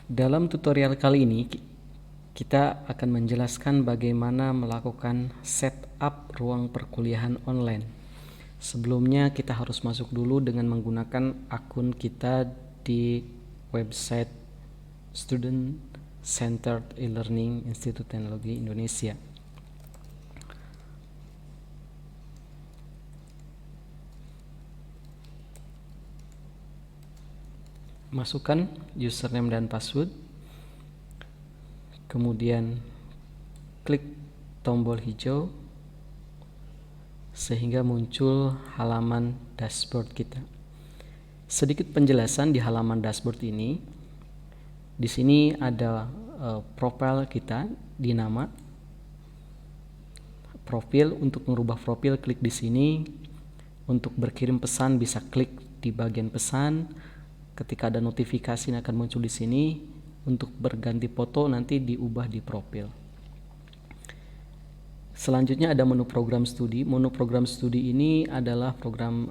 Dalam tutorial kali ini kita akan menjelaskan bagaimana melakukan setup ruang perkuliahan online. Sebelumnya kita harus masuk dulu dengan menggunakan akun kita di website Student Centered E-Learning Institut Teknologi Indonesia. Masukkan username dan password, kemudian klik tombol hijau sehingga muncul halaman dashboard kita. Sedikit penjelasan di halaman dashboard ini. Di sini ada profil kita di nama. Profil, untuk merubah profil klik di sini. Untuk berkirim pesan bisa klik di bagian pesan. Ketika ada notifikasi akan muncul di sini. Untuk berganti foto nanti diubah di profil. Selanjutnya ada menu program studi. Menu program studi ini adalah program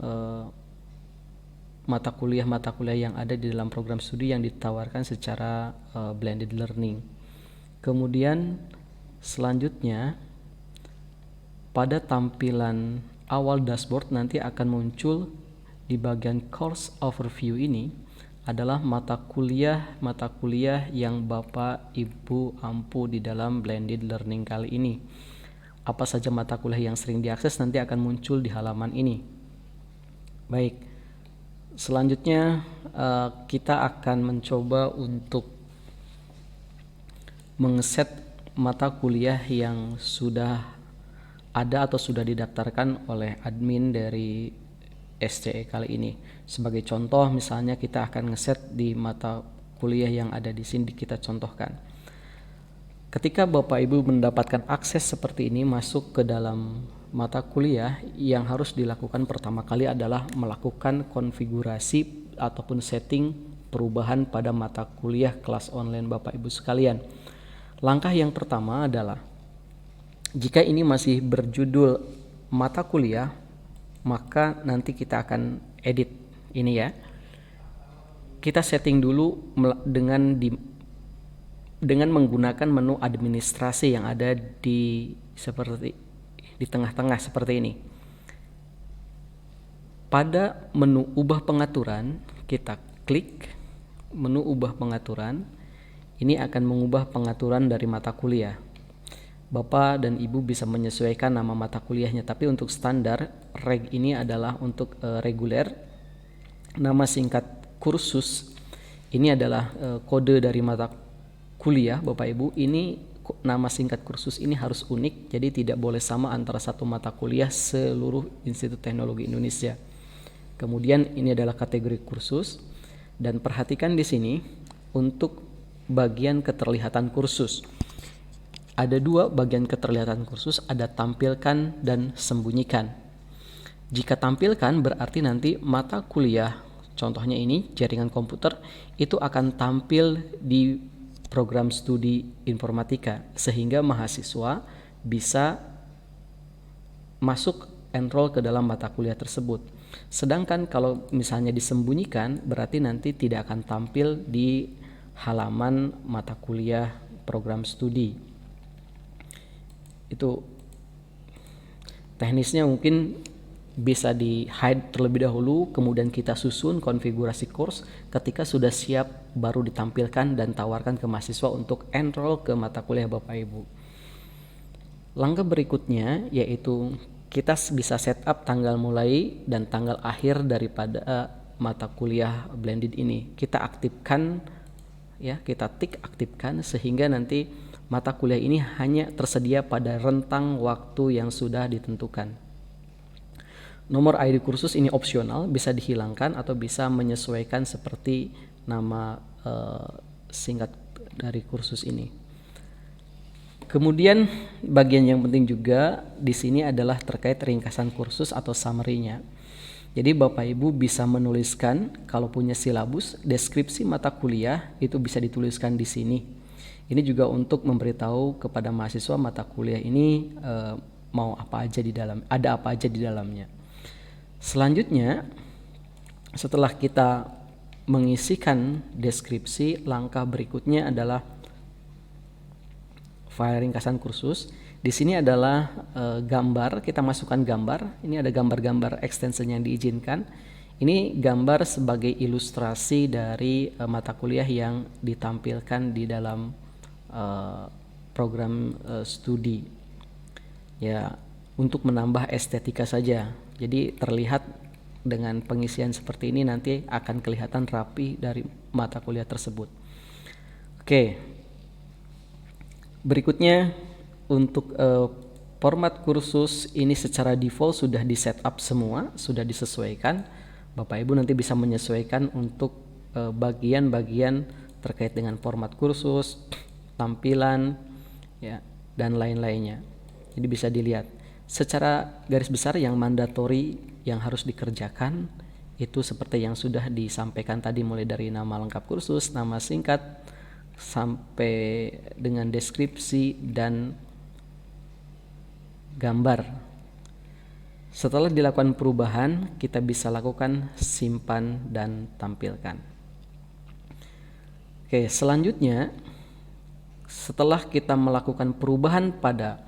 mata kuliah yang ada di dalam program studi yang ditawarkan secara blended learning. Kemudian selanjutnya pada tampilan awal dashboard nanti akan muncul di bagian course overview ini adalah mata kuliah yang Bapak Ibu ampu di dalam blended learning kali ini. Apa saja mata kuliah yang sering diakses nanti akan muncul di halaman ini. Baik, selanjutnya kita akan mencoba untuk mengset mata kuliah yang sudah ada atau sudah didaftarkan oleh admin dari SCE kali ini. Sebagai contoh, misalnya kita akan ngeset di mata kuliah yang ada di sini, kita contohkan. Ketika Bapak Ibu mendapatkan akses seperti ini masuk ke dalam mata kuliah, yang harus dilakukan pertama kali adalah melakukan konfigurasi ataupun setting perubahan pada mata kuliah kelas online Bapak Ibu sekalian. Langkah yang pertama adalah jika ini masih berjudul mata kuliah, maka nanti kita akan edit ini ya. Kita setting dulu dengan menggunakan menu administrasi yang ada di tengah-tengah seperti ini. Pada menu ubah pengaturan, kita klik menu ubah pengaturan. Ini akan mengubah pengaturan dari mata kuliah. Bapak dan Ibu bisa menyesuaikan nama mata kuliahnya, tapi untuk standar reg ini adalah untuk reguler. Nama singkat kursus ini adalah kode dari mata kuliah Bapak Ibu. Ini nama singkat kursus ini harus unik, jadi tidak boleh sama antara satu mata kuliah seluruh Institut Teknologi Indonesia. Kemudian ini adalah kategori kursus, dan perhatikan di sini untuk bagian keterlihatan kursus. Ada dua bagian keterlihatan kursus, ada tampilkan dan sembunyikan. Jika tampilkan berarti nanti mata kuliah, contohnya ini jaringan komputer, itu akan tampil di program studi informatika sehingga mahasiswa bisa masuk enroll ke dalam mata kuliah tersebut. Sedangkan kalau misalnya disembunyikan berarti nanti tidak akan tampil di halaman mata kuliah program studi. Itu teknisnya mungkin bisa di hide terlebih dahulu, kemudian kita susun konfigurasi course. Ketika sudah siap baru ditampilkan dan tawarkan ke mahasiswa untuk enroll ke mata kuliah Bapak Ibu. Langkah berikutnya yaitu kita bisa setup tanggal mulai dan tanggal akhir daripada mata kuliah blended ini. Kita aktifkan ya, kita tik aktifkan sehingga nanti mata kuliah ini hanya tersedia pada rentang waktu yang sudah ditentukan. Nomor ID kursus ini opsional, bisa dihilangkan atau bisa menyesuaikan seperti nama singkat dari kursus ini. Kemudian bagian yang penting juga di sini adalah terkait ringkasan kursus atau summary-nya. Jadi Bapak Ibu bisa menuliskan kalau punya silabus, deskripsi mata kuliah itu bisa dituliskan di sini. Ini juga untuk memberitahu kepada mahasiswa mata kuliah ini mau apa aja di dalam, ada apa aja di dalamnya. Selanjutnya, setelah kita mengisikan deskripsi, langkah berikutnya adalah file ringkasan kursus. Di sini adalah gambar, kita masukkan gambar. Ini ada gambar-gambar extension yang diizinkan. Ini gambar sebagai ilustrasi dari mata kuliah yang ditampilkan di dalam program studi. Ya, untuk menambah estetika saja. Jadi terlihat dengan pengisian seperti ini nanti akan kelihatan rapi dari mata kuliah tersebut. Oke. Berikutnya untuk format kursus ini secara default sudah di setup semua, sudah disesuaikan. Bapak Ibu nanti bisa menyesuaikan untuk bagian-bagian terkait dengan format kursus, tampilan, ya, dan lain-lainnya. Jadi bisa dilihat secara garis besar yang mandatory yang harus dikerjakan itu seperti yang sudah disampaikan tadi, mulai dari nama lengkap kursus, nama singkat, sampai dengan deskripsi dan gambar. Setelah dilakukan perubahan, kita bisa lakukan simpan dan tampilkan. Oke, selanjutnya setelah kita melakukan perubahan pada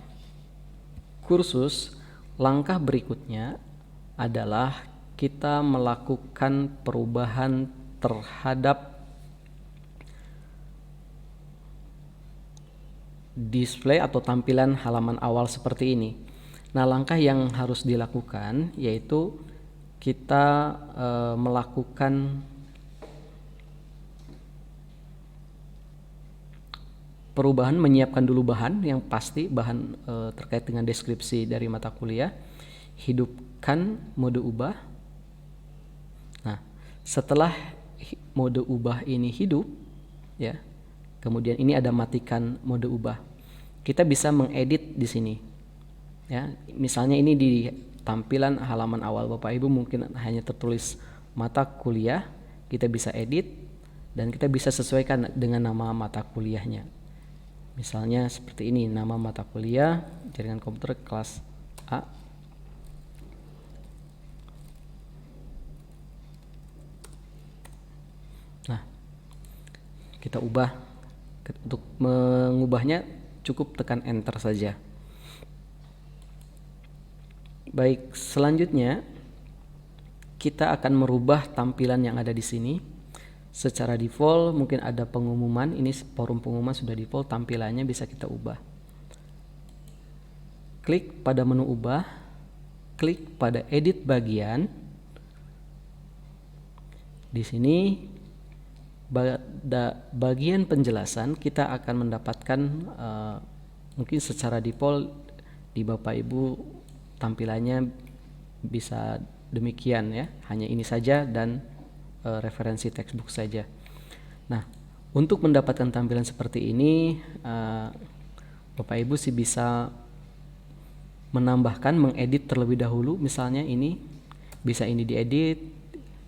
kursus, langkah berikutnya adalah kita melakukan perubahan terhadap display atau tampilan halaman awal seperti ini. Nah, langkah yang harus dilakukan yaitu kita melakukan perubahan, menyiapkan dulu bahan yang pasti, bahan terkait dengan deskripsi dari mata kuliah, hidupkan mode ubah. Nah, setelah mode ubah ini hidup, ya, kemudian ini ada matikan mode ubah. Kita bisa mengedit di sini. Ya, misalnya ini di tampilan halaman awal Bapak Ibu mungkin hanya tertulis mata kuliah, kita bisa edit dan kita bisa sesuaikan dengan nama mata kuliahnya. Misalnya seperti ini, nama mata kuliah jaringan komputer kelas A. Nah, kita ubah. Untuk mengubahnya cukup tekan enter saja. Baik, selanjutnya kita akan merubah tampilan yang ada di sini. Secara default mungkin ada pengumuman, ini forum pengumuman sudah default, tampilannya bisa kita ubah. Klik pada menu ubah, klik pada edit bagian. Di sini bagian penjelasan kita akan mendapatkan mungkin secara default di Bapak Ibu tampilannya bisa demikian, ya, hanya ini saja dan referensi textbook saja. Nah, untuk mendapatkan tampilan seperti ini Bapak Ibu sih bisa menambahkan, mengedit terlebih dahulu. Misalnya ini bisa ini diedit,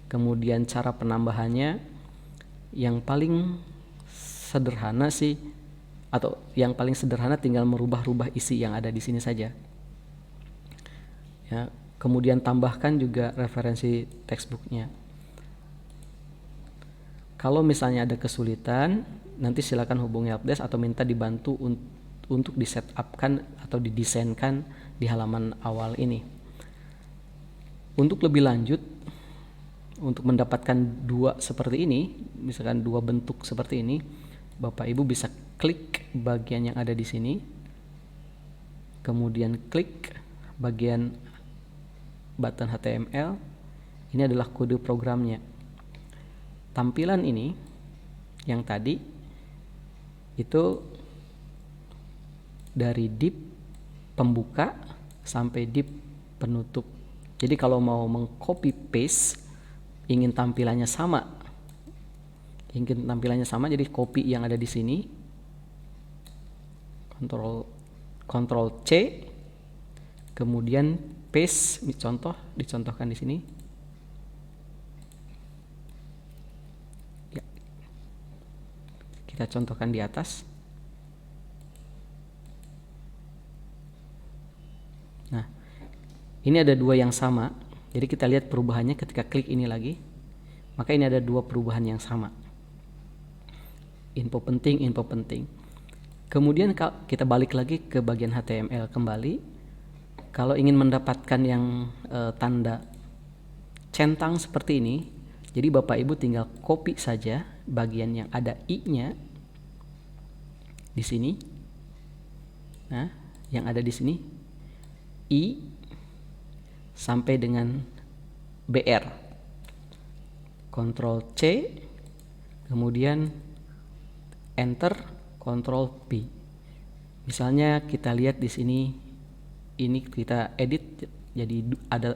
kemudian cara penambahannya yang paling sederhana sih, atau yang paling sederhana tinggal merubah-rubah isi yang ada di sini saja. Ya, kemudian tambahkan juga referensi textbooknya. Kalau misalnya ada kesulitan, nanti silakan hubungi helpdesk atau minta dibantu untuk di-setupkan atau didesainkan di halaman awal ini. Untuk lebih lanjut, untuk mendapatkan dua seperti ini, misalkan dua bentuk seperti ini, Bapak Ibu bisa klik bagian yang ada di sini, kemudian klik bagian button HTML. Ini adalah kode programnya. Tampilan ini yang tadi itu dari div pembuka sampai div penutup. Jadi kalau mau mengcopy paste, ingin tampilannya sama, jadi copy yang ada di sini, Ctrl C, kemudian paste, dicontohkan di sini. Ya, kita contohkan di atas. Nah, ini ada dua yang sama. Jadi kita lihat perubahannya ketika klik ini lagi. Maka ini ada dua perubahan yang sama. Info penting, info penting. Kemudian kita balik lagi ke bagian HTML kembali. Kalau ingin mendapatkan yang tanda centang seperti ini, jadi Bapak Ibu tinggal copy saja bagian yang ada i-nya di sini. Nah, yang ada di sini i sampai dengan BR. Ctrl C, kemudian enter, Ctrl P. Misalnya kita lihat di sini, ini kita edit jadi ada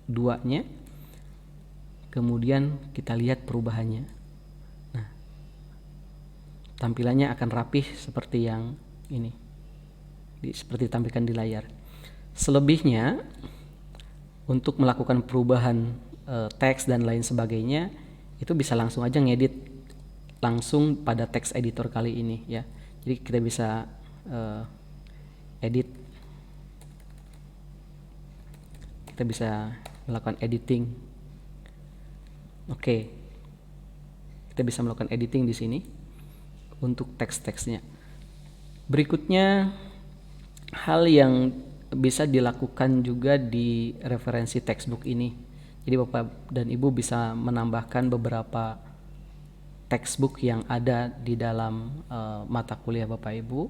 duanya. Kemudian kita lihat perubahannya. Nah, tampilannya akan rapih seperti yang ini, seperti tampilkan di layar. Selebihnya, untuk melakukan perubahan teks dan lain sebagainya, itu bisa langsung aja ngedit langsung pada text editor kali ini ya. Jadi kita bisa edit, kita bisa melakukan editing. Oke, kita bisa melakukan editing di sini untuk teks-teksnya. Berikutnya, hal yang bisa dilakukan juga di referensi textbook ini. Jadi Bapak dan Ibu bisa menambahkan beberapa textbook yang ada di dalam mata kuliah Bapak Ibu.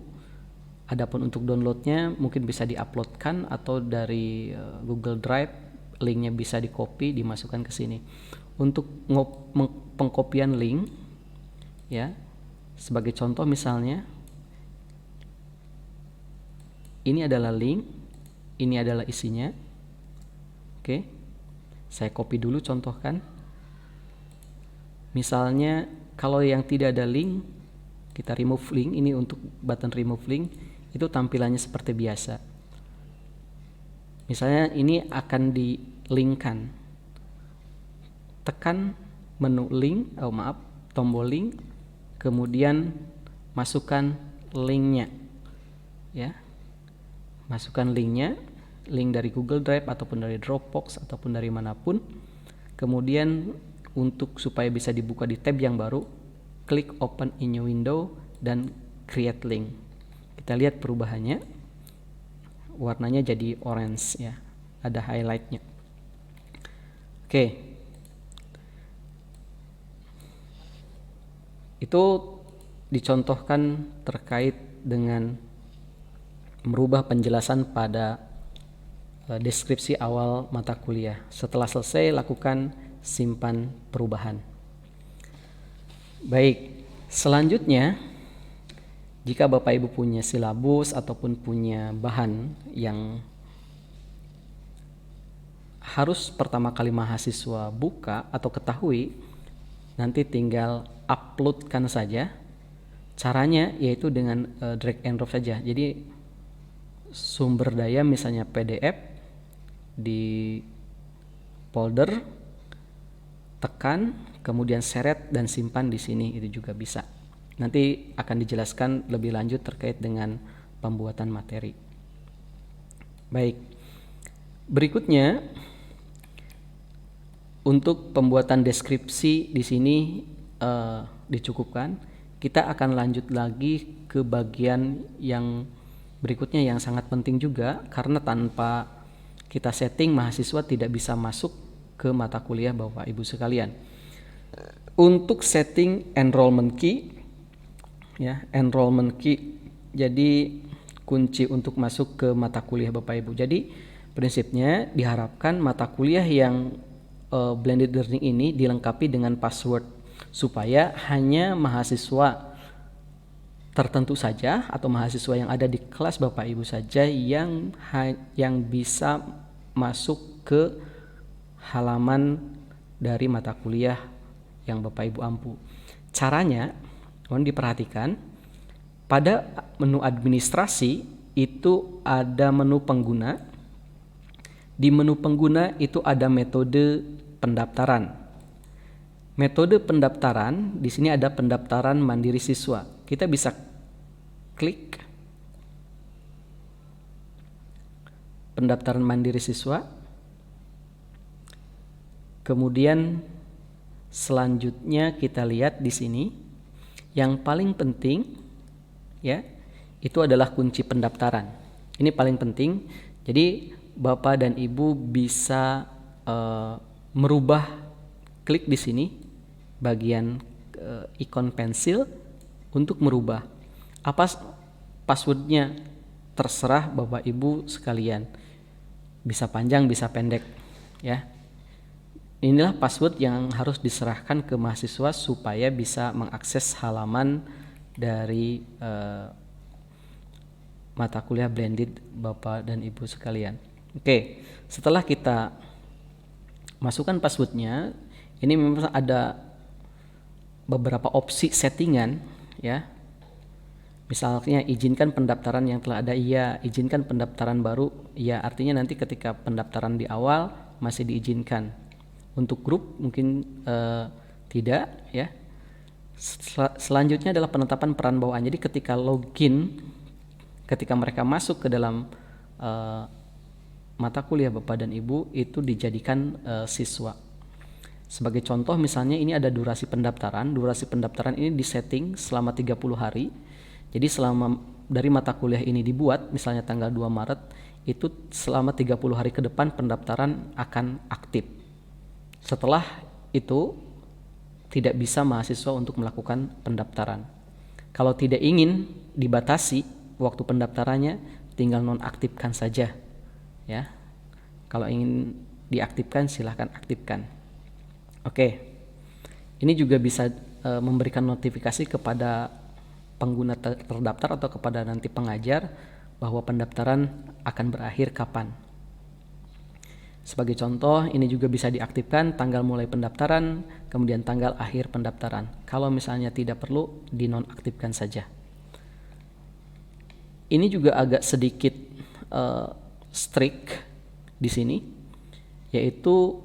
Adapun untuk downloadnya mungkin bisa diuploadkan atau dari Google Drive, linknya bisa di-copy, dimasukkan ke sini. Untuk pengkopian link, ya, sebagai contoh misalnya, ini adalah link, ini adalah isinya. Oke, saya copy dulu contohkan. Misalnya kalau yang tidak ada link, kita remove link. Ini untuk button remove link, itu tampilannya seperti biasa. Misalnya ini akan di-linkkan. Tekan menu link, tombol link, kemudian masukkan linknya, ya. Masukkan linknya, link dari Google Drive ataupun dari Dropbox ataupun dari manapun. Kemudian untuk supaya bisa dibuka di tab yang baru, klik open in new window dan create link. Kita lihat perubahannya, warnanya jadi orange ya, ada highlightnya. Oke, itu dicontohkan terkait dengan merubah penjelasan pada deskripsi awal mata kuliah. Setelah selesai, lakukan simpan perubahan. Baik, selanjutnya, jika Bapak Ibu punya silabus ataupun punya bahan yang harus pertama kali mahasiswa buka atau ketahui, nanti tinggal uploadkan saja. Caranya yaitu dengan drag and drop saja. Jadi sumber daya misalnya PDF di folder, tekan, kemudian seret dan simpan di sini, itu juga bisa. Nanti akan dijelaskan lebih lanjut terkait dengan pembuatan materi. Baik, berikutnya untuk pembuatan deskripsi di sini dicukupkan. Kita akan lanjut lagi ke bagian yang berikutnya yang sangat penting juga, karena tanpa kita setting mahasiswa tidak bisa masuk ke mata kuliah Bapak Ibu sekalian. Untuk setting enrollment key, ya, enrollment key jadi kunci untuk masuk ke mata kuliah Bapak Ibu. Jadi prinsipnya diharapkan mata kuliah yang blended learning ini dilengkapi dengan password supaya hanya mahasiswa tertentu saja atau mahasiswa yang ada di kelas Bapak Ibu saja yang bisa masuk ke halaman dari mata kuliah yang Bapak Ibu ampu. Caranya, mohon diperhatikan, pada menu administrasi itu ada menu pengguna. Di menu pengguna itu ada metode pendaftaran. Metode pendaftaran, di sini ada pendaftaran mandiri siswa. Kita bisa klik pendaftaran mandiri siswa. Kemudian Selanjutnya kita lihat di sini yang paling penting ya, itu adalah kunci pendaftaran. Ini paling penting. Jadi Bapak dan Ibu bisa merubah, klik di sini bagian ikon pensil untuk merubah. Apa passwordnya? Terserah Bapak Ibu sekalian. Bisa panjang, bisa pendek ya. Inilah password yang harus diserahkan ke mahasiswa supaya bisa mengakses halaman dari mata kuliah blended Bapak dan Ibu sekalian. Oke, setelah kita masukkan passwordnya, ini memang ada beberapa opsi settingan ya. Misalnya izinkan pendaftaran yang telah ada, iya. Izinkan pendaftaran baru, iya. Artinya nanti ketika pendaftaran di awal masih diizinkan. Untuk grup mungkin tidak ya. Selanjutnya adalah penetapan peran bawaan. Jadi ketika login, ketika mereka masuk ke dalam mata kuliah Bapak dan Ibu, itu dijadikan siswa. Sebagai contoh misalnya ini ada durasi pendaftaran. Durasi pendaftaran ini disetting selama 30 hari. Jadi selama dari mata kuliah ini dibuat misalnya tanggal 2 Maret, itu selama 30 hari ke depan pendaftaran akan aktif. Setelah itu tidak bisa mahasiswa untuk melakukan pendaftaran. Kalau tidak ingin dibatasi waktu pendaftarannya, tinggal nonaktifkan saja ya. Kalau ingin diaktifkan silahkan aktifkan. Oke. Ini juga bisa memberikan notifikasi kepada pengguna terdaftar atau kepada nanti pengajar bahwa pendaftaran akan berakhir kapan. Sebagai contoh, ini juga bisa diaktifkan tanggal mulai pendaftaran, kemudian tanggal akhir pendaftaran. Kalau misalnya tidak perlu, dinonaktifkan saja. Ini juga agak sedikit strict di sini, yaitu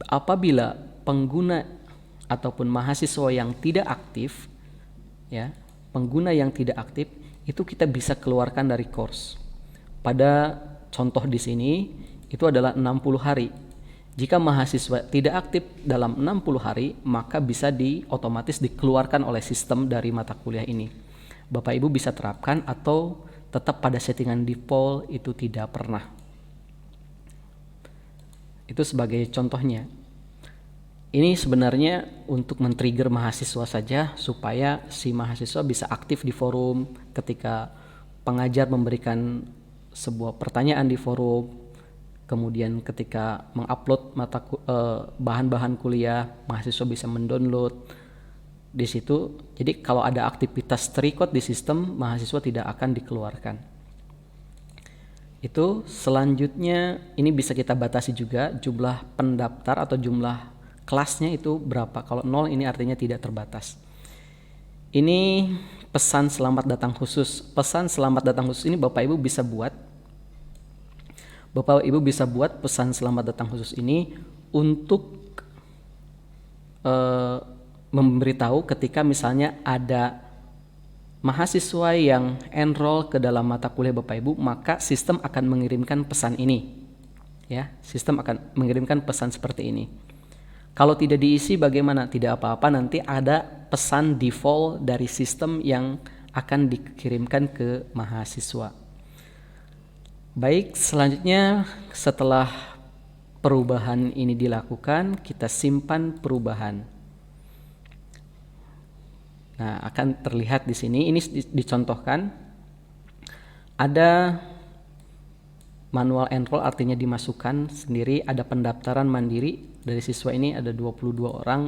apabila pengguna ataupun mahasiswa yang tidak aktif, ya, pengguna yang tidak aktif itu kita bisa keluarkan dari course. Pada contoh di sini itu adalah 60 hari. Jika mahasiswa tidak aktif dalam 60 hari, maka bisa otomatis dikeluarkan oleh sistem dari mata kuliah ini. Bapak Ibu bisa terapkan atau tetap pada settingan default itu tidak pernah. Itu sebagai contohnya. Ini sebenarnya untuk men-trigger mahasiswa saja supaya si mahasiswa bisa aktif di forum ketika pengajar memberikan sebuah pertanyaan di forum. Kemudian ketika mengupload bahan-bahan kuliah, mahasiswa bisa mendownload di situ. Jadi kalau ada aktivitas terrecord di sistem, mahasiswa tidak akan dikeluarkan. Itu selanjutnya ini bisa kita batasi juga jumlah pendaftar atau jumlah kelasnya itu berapa. Kalau 0 ini artinya tidak terbatas. Ini pesan selamat datang khusus. Pesan selamat datang khusus ini Bapak Ibu bisa buat. Bapak Ibu bisa buat pesan selamat datang khusus ini untuk memberitahu ketika misalnya ada mahasiswa yang enroll ke dalam mata kuliah Bapak Ibu, maka sistem akan mengirimkan pesan ini. Ya, sistem akan mengirimkan pesan seperti ini. Kalau tidak diisi bagaimana? Tidak apa-apa, nanti ada pesan default dari sistem yang akan dikirimkan ke mahasiswa. Baik, selanjutnya setelah perubahan ini dilakukan, kita simpan perubahan. Nah, akan terlihat di sini, ini dicontohkan. Ada manual enroll artinya dimasukkan sendiri, ada pendaftaran mandiri dari siswa ini ada 22 orang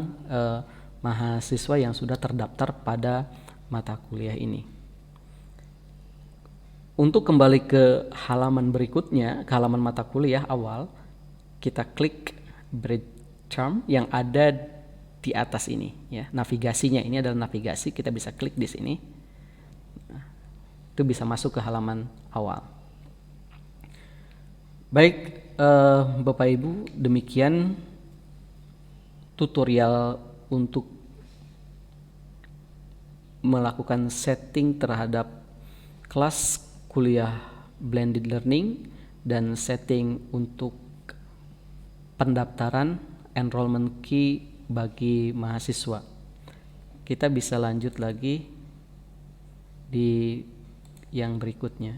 mahasiswa yang sudah terdaftar pada mata kuliah ini. Untuk kembali ke halaman berikutnya, ke halaman mata kuliah awal, kita klik breadcrumb yang ada di atas ini, ya. Navigasinya ini adalah navigasi, kita bisa klik di sini. Nah, itu bisa masuk ke halaman awal. Baik, Bapak Ibu, demikian tutorial untuk melakukan setting terhadap kelas kuliah blended learning dan setting untuk pendaftaran enrollment key bagi mahasiswa. Kita bisa lanjut lagi di yang berikutnya.